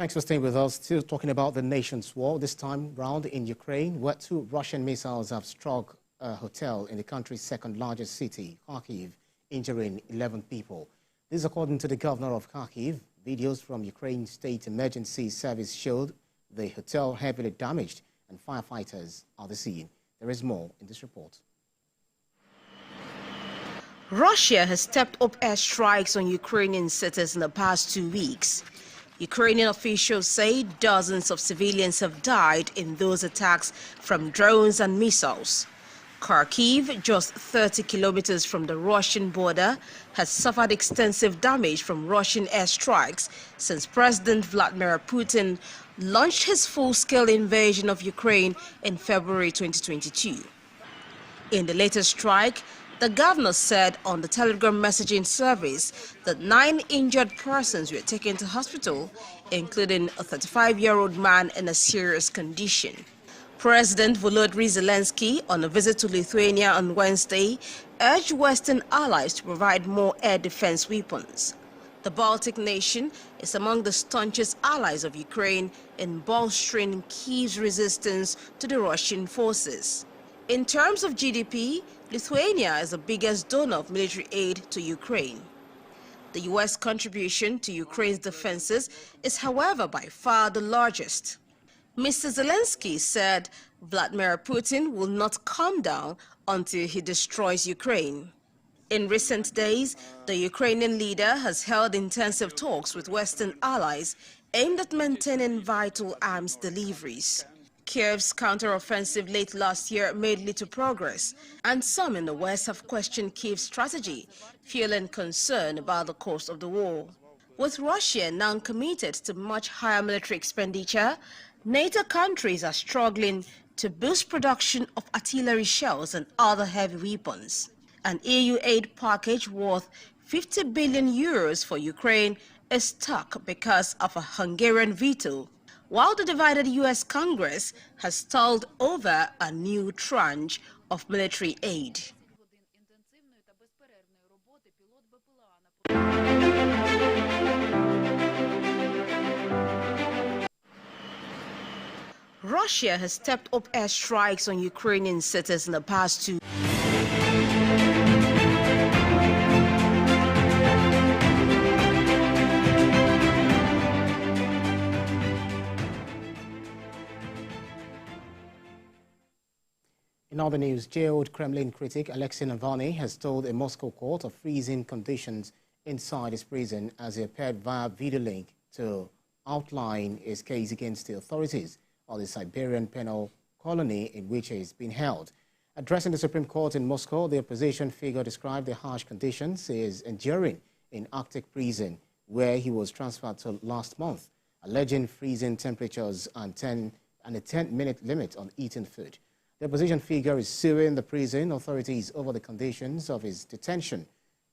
Thanks for staying with us. Still talking about the nation's war, this time round in Ukraine, where 2 Russian missiles have struck a hotel in the country's second largest city, Kharkiv, injuring 11 people. This is according to the governor of Kharkiv. Videos from Ukraine's State Emergency Service showed the hotel heavily damaged and firefighters are the scene. There is more in this report. Russia has stepped up airstrikes on Ukrainian cities in the past 2 weeks. Ukrainian officials say dozens of civilians have died in those attacks from drones and missiles. Kharkiv, just 30 kilometers from the Russian border, has suffered extensive damage from Russian airstrikes since President Vladimir Putin launched his full-scale invasion of Ukraine in February 2022. In the latest strike, the governor said on the Telegram messaging service that 9 injured persons were taken to hospital, including a 35-year-old man in a serious condition. President Volodymyr Zelensky, on a visit to Lithuania on Wednesday, urged Western allies to provide more air defense weapons. The Baltic nation is among the staunchest allies of Ukraine in bolstering Kyiv's resistance to the Russian forces. In terms of GDP, Lithuania is the biggest donor of military aid to Ukraine. The U.S. contribution to Ukraine's defenses is, however, by far the largest. Mr. Zelensky said Vladimir Putin will not calm down until he destroys Ukraine. In recent days, the Ukrainian leader has held intensive talks with Western allies aimed at maintaining vital arms deliveries. Kiev's counteroffensive late last year made little progress, and some in the West have questioned Kiev's strategy, feeling concern about the course of the war. With Russia now committed to much higher military expenditure, NATO countries are struggling to boost production of artillery shells and other heavy weapons. An EU aid package worth 50 billion euros for Ukraine is stuck because of a Hungarian veto, while the divided U.S. Congress has stalled over a new tranche of military aid. Russia has stepped up airstrikes on Ukrainian cities in the past 2 weeks. In other news, jailed Kremlin critic Alexei Navalny has told a Moscow court of freezing conditions inside his prison as he appeared via video link to outline his case against the authorities of the Siberian penal colony in which he is being held. Addressing the Supreme Court in Moscow, the opposition figure described the harsh conditions he is enduring in Arctic prison, where he was transferred to last month, alleging freezing temperatures and a 10-minute limit on eating food. The opposition figure is suing the prison authorities over the conditions of his detention.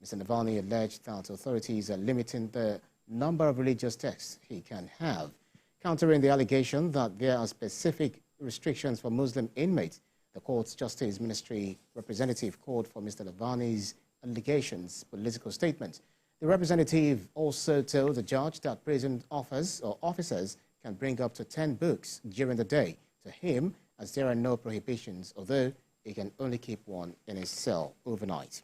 Mr. Navalny alleged that authorities are limiting the number of religious texts he can have. Countering the allegation that there are specific restrictions for Muslim inmates, the court's Justice Ministry representative called for Mr. Navalny's allegations political statement. The representative also told the judge that prison officers can bring up to 10 books during the day to him, as there are no prohibitions, although he can only keep one in his cell overnight.